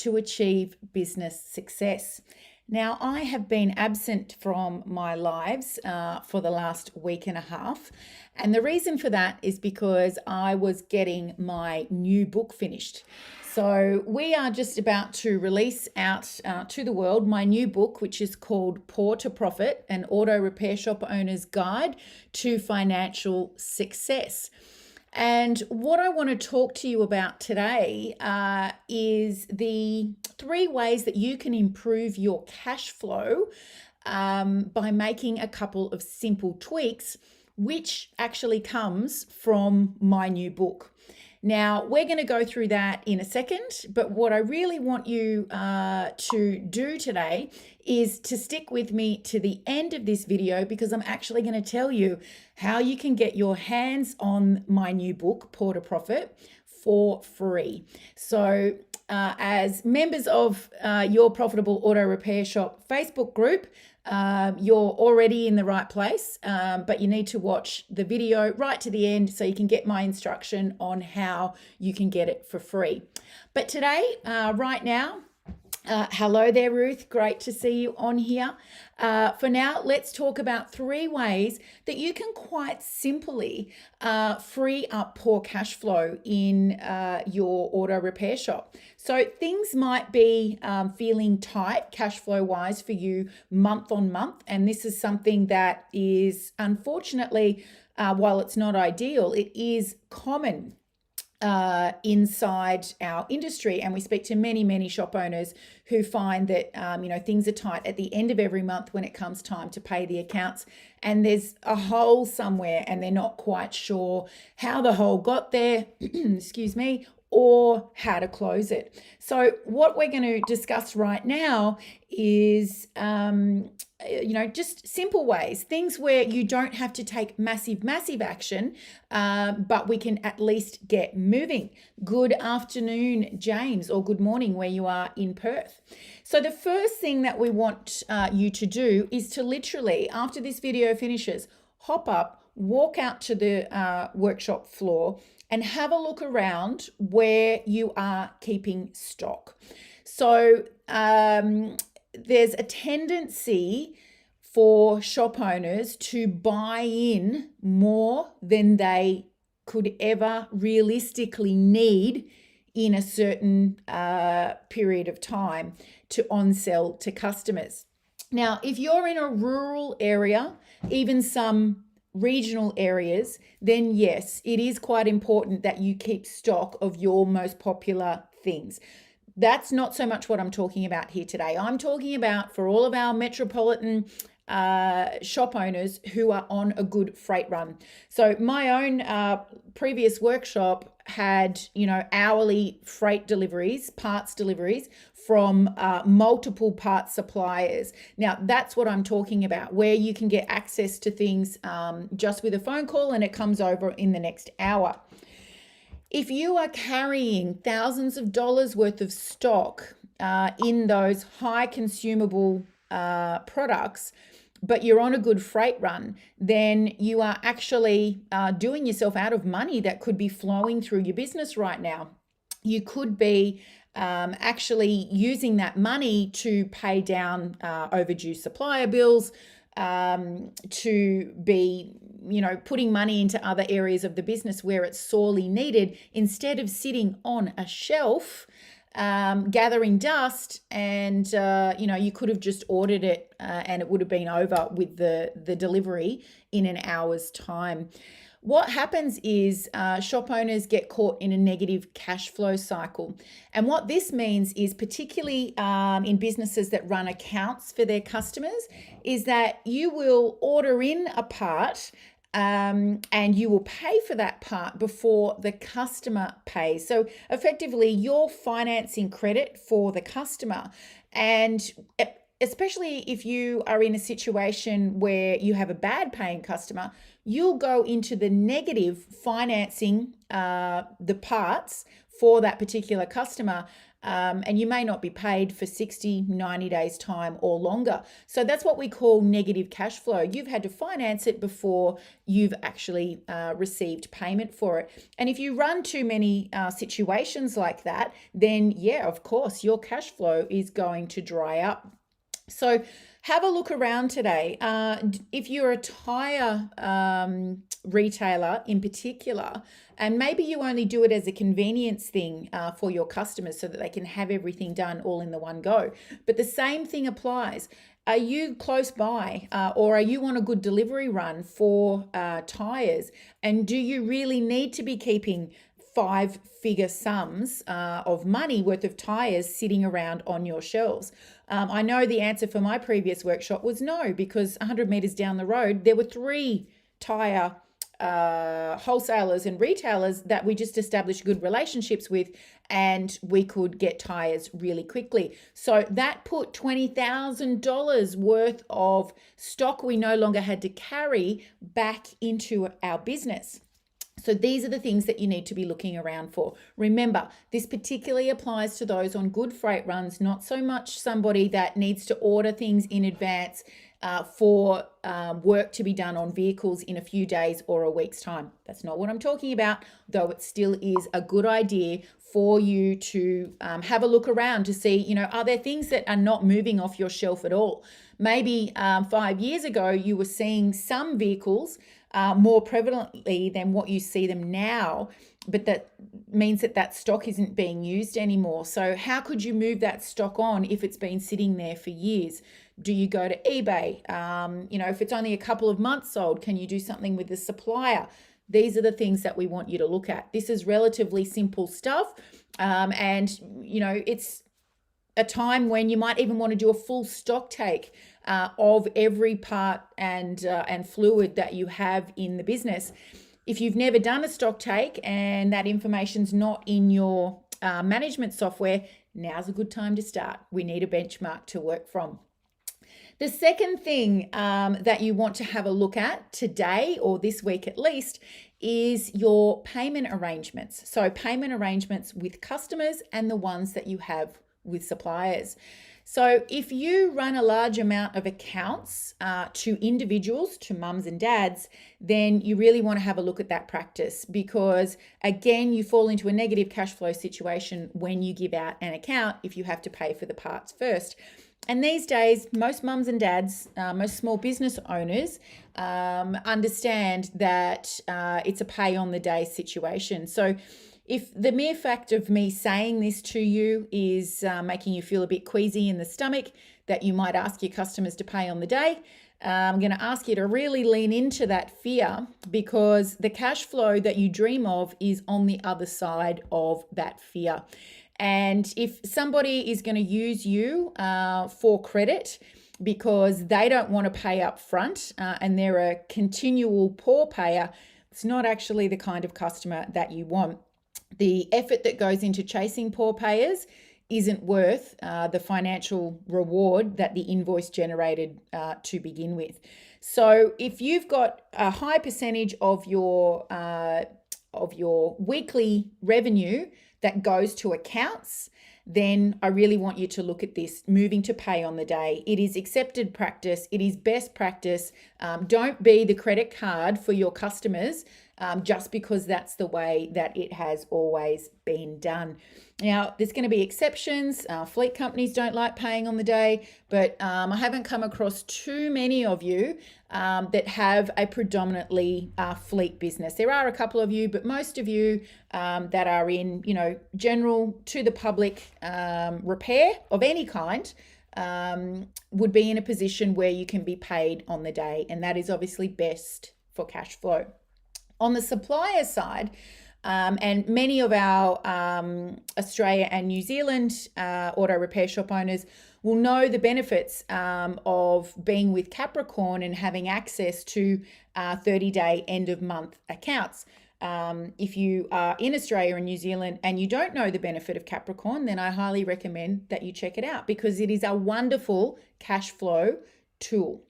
to achieve business success. Now, I have been absent from my lives for the last week and a half. And the reason for that is because I was getting my new book finished. So we are just about to release out to the world my new book, which is called Poor to Profit, an auto repair shop owner's guide to financial success. And what I want to talk to you about today is the 3 ways that you can improve your cash flow by making a couple of simple tweaks, which actually comes from my new book. Now, we're going to go through that in a second, but what I really want you to do today is to stick with me to the end of this video, because I'm actually going to tell you how you can get your hands on my new book, Poor to Profit, for free. So as members of your Profitable Auto Repair Shop Facebook group, you're already in the right place, but you need to watch the video right to the end so you can get my instruction on how you can get it for free. But today, right now, hello there, Ruth. Great to see you on here. For now, let's talk about 3 ways that you can quite simply free up poor cash flow in your auto repair shop. So things might be feeling tight cash flow wise for you month on month. And this is something that is, unfortunately, while it's not ideal, it is common inside our industry, and we speak to many shop owners who find that things are tight at the end of every month when it comes time to pay the accounts, and there's a hole somewhere and they're not quite sure how the hole got there excuse me, or how to close it. So what we're going to discuss right now is just simple ways, things where you don't have to take massive action, but we can at least get moving. Good afternoon, James, or good morning where you are in Perth. So the first thing that we want you to do is to literally, after this video finishes, hop up, walk out to the workshop floor and have a look around where you are keeping stock. So there's a tendency for shop owners to buy in more than they could ever realistically need in a certain period of time to on-sell to customers. Now, if you're in a rural area, even some regional areas, then yes, it is quite important that you keep stock of your most popular things. That's not so much what I'm talking about here today. I'm talking about for all of our metropolitan shop owners who are on a good freight run. So my own previous workshop had, hourly freight deliveries, parts deliveries from multiple parts suppliers. Now that's what I'm talking about, where you can get access to things just with a phone call and it comes over in the next hour. If you are carrying thousands of dollars worth of stock in those high consumable products, but you're on a good freight run, then you are actually doing yourself out of money that could be flowing through your business right now. You could be actually using that money to pay down overdue supplier bills, to be putting money into other areas of the business where it's sorely needed, instead of sitting on a shelf gathering dust, and you could have just ordered it and it would have been over with the delivery in an hour's time. What happens is shop owners get caught in a negative cash flow cycle. And what this means is, particularly in businesses that run accounts for their customers, is that you will order in a part and you will pay for that part before the customer pays. So effectively, you're financing credit for the customer. And especially if you are in a situation where you have a bad paying customer, you'll go into the negative financing the parts for that particular customer and you may not be paid for 60, 90 days time or longer. So that's what we call negative cash flow. You've had to finance it before you've actually received payment for it. And if you run too many situations like that, then yeah, of course, your cash flow is going to dry up. So have a look around today. If you're a tire retailer in particular, and maybe you only do it as a convenience thing for your customers so that they can have everything done all in the one go. But the same thing applies. Are you close by or are you on a good delivery run for tires? And do you really need to be keeping 5-figure sums of money worth of tires sitting around on your shelves? I know the answer for my previous workshop was no, because 100 meters down the road, there were 3 tire wholesalers and retailers that we just established good relationships with, and we could get tires really quickly. So that put $20,000 worth of stock we no longer had to carry back into our business. So these are the things that you need to be looking around for. Remember, this particularly applies to those on good freight runs, not so much somebody that needs to order things in advance for work to be done on vehicles in a few days or a week's time. That's not what I'm talking about, though it still is a good idea for you to have a look around to see, are there things that are not moving off your shelf at all? Maybe 5 years ago, you were seeing some vehicles more prevalently than what you see them now, but that means that stock isn't being used anymore. So how could you move that stock on if it's been sitting there for years? Do you go to eBay? If it's only a couple of months old, can you do something with the supplier? These are the things that we want you to look at. This is relatively simple stuff, and it's a time when you might even want to do a full stock take of every part and fluid that you have in the business. If you've never done a stock take and that information's not in your management software, now's a good time to start. We need a benchmark to work from. The second thing that you want to have a look at today, or this week at least, is your payment arrangements. So payment arrangements with customers and the ones that you have with suppliers. So if you run a large amount of accounts to individuals, to mums and dads, then you really want to have a look at that practice, because again, you fall into a negative cash flow situation when you give out an account if you have to pay for the parts first. And these days, most mums and dads, most small business owners understand that it's a pay on the day situation. So if the mere fact of me saying this to you is making you feel a bit queasy in the stomach, that you might ask your customers to pay on the day, I'm going to ask you to really lean into that fear, because the cash flow that you dream of is on the other side of that fear. And if somebody is going to use you for credit because they don't want to pay up front and they're a continual poor payer, it's not actually the kind of customer that you want. The effort that goes into chasing poor payers isn't worth the financial reward that the invoice generated to begin with. So if you've got a high percentage of your weekly revenue that goes to accounts, then I really want you to look at this, moving to pay on the day. It is accepted practice. It is best practice. Don't be the credit card for your customers just because that's the way that it has always been done. Now, there's going to be exceptions. Fleet companies don't like paying on the day, but I haven't come across too many of you that have a predominantly fleet business. There are a couple of you, but most of you that are in, general to the public repair of any kind would be in a position where you can be paid on the day, and that is obviously best for cash flow. On the supplier side, and many of our Australia and New Zealand auto repair shop owners will know the benefits of being with Capricorn and having access to 30-day end of month accounts. If you are in Australia and New Zealand and you don't know the benefit of Capricorn, then I highly recommend that you check it out, because it is a wonderful cash flow tool.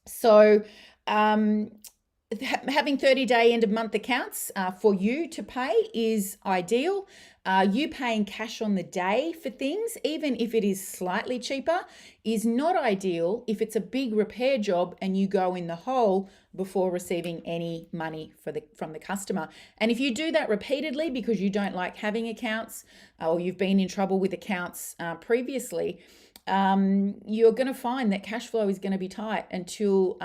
So having 30-day end of month accounts for you to pay is ideal. You paying cash on the day for things, even if it is slightly cheaper, is not ideal if it's a big repair job and you go in the hole before receiving any money from the customer. And if you do that repeatedly because you don't like having accounts, or you've been in trouble with accounts previously, you're going to find that cash flow is going to be tight until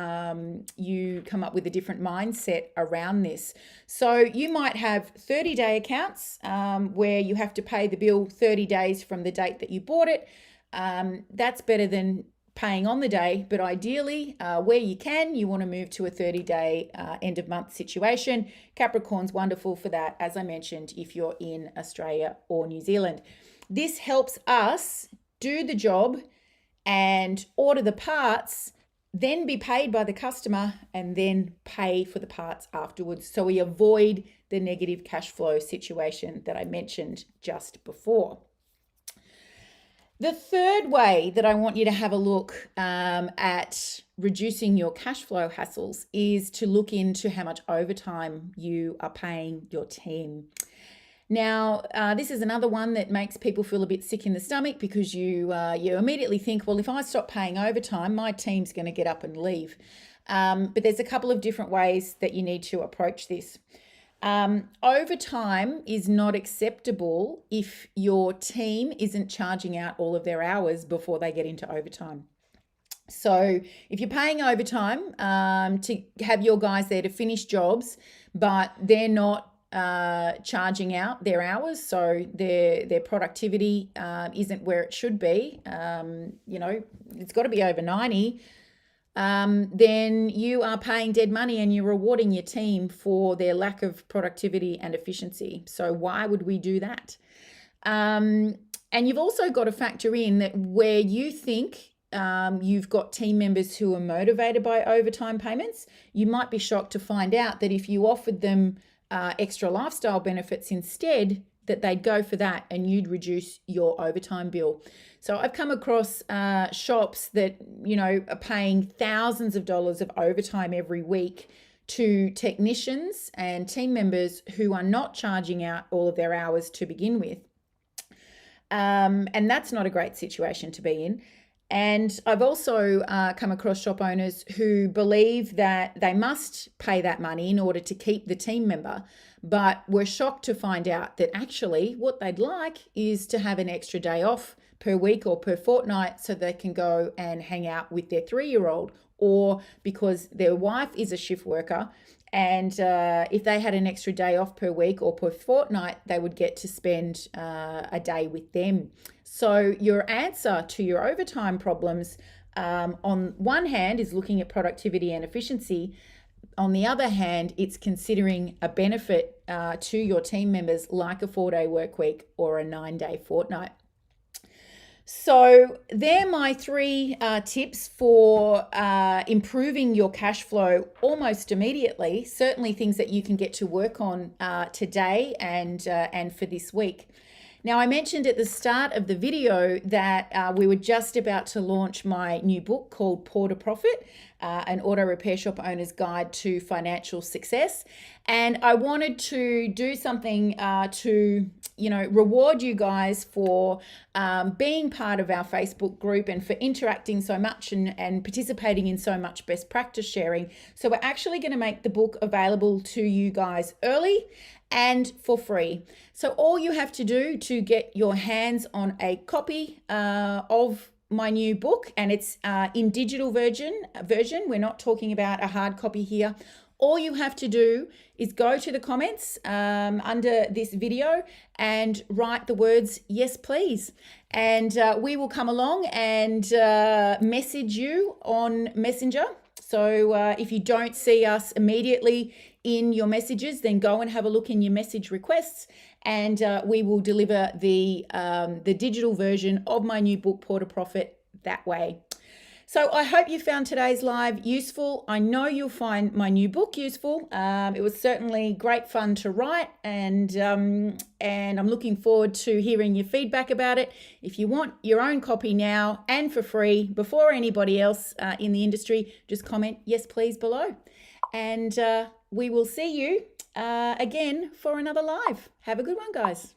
you come up with a different mindset around this. So you might have 30-day accounts where you have to pay the bill 30 days from the date that you bought it. That's better than paying on the day, but ideally, where you can, you want to move to a 30-day end of month situation. Capricorn's wonderful for that, as I mentioned, if you're in Australia or New Zealand. This helps us do the job and order the parts, then be paid by the customer, and then pay for the parts afterwards. So we avoid the negative cash flow situation that I mentioned just before. The third way that I want you to have a look at reducing your cash flow hassles is to look into how much overtime you are paying your team. Now, this is another one that makes people feel a bit sick in the stomach because you immediately think, well, if I stop paying overtime, my team's going to get up and leave. But there's a couple of different ways that you need to approach this. Overtime is not acceptable if your team isn't charging out all of their hours before they get into overtime. So if you're paying overtime to have your guys there to finish jobs, but they're not charging out their hours, so their productivity isn't where it should be, it's got to be over 90, then you are paying dead money and you're rewarding your team for their lack of productivity and efficiency. So why would we do that? And you've also got to factor in that where you think you've got team members who are motivated by overtime payments, you might be shocked to find out that if you offered them extra lifestyle benefits instead, that they'd go for that and you'd reduce your overtime bill. So I've come across shops that, are paying thousands of dollars of overtime every week to technicians and team members who are not charging out all of their hours to begin with. And that's not a great situation to be in. And I've also come across shop owners who believe that they must pay that money in order to keep the team member, but were shocked to find out that actually what they'd like is to have an extra day off per week or per fortnight so they can go and hang out with their 3-year-old, or because their wife is a shift worker and if they had an extra day off per week or per fortnight, they would get to spend a day with them. So your answer to your overtime problems, on one hand, is looking at productivity and efficiency. On the other hand, it's considering a benefit to your team members like a 4-day work week or a 9-day fortnight. So they're my 3 tips for improving your cash flow almost immediately. Certainly things that you can get to work on today and for this week. Now, I mentioned at the start of the video that we were just about to launch my new book called Poor to Profit, an auto repair shop owner's guide to financial success. And I wanted to do something to reward you guys for being part of our Facebook group and for interacting so much and participating in so much best practice sharing. So we're actually going to make the book available to you guys early and for free. So all you have to do to get your hands on a copy of my new book, and it's in digital version. We're not talking about a hard copy here. All you have to do is go to the comments under this video and write the words, yes, please. And we will come along and message you on Messenger. So if you don't see us immediately in your messages, then go and have a look in your message requests, and we will deliver the digital version of my new book, Poor to Profit, that way. So I hope you found today's live useful. I know you'll find my new book useful. It was certainly great fun to write, and I'm looking forward to hearing your feedback about it. If you want your own copy now and for free before anybody else in the industry, just comment yes please below. And we will see you again for another live. Have a good one, guys.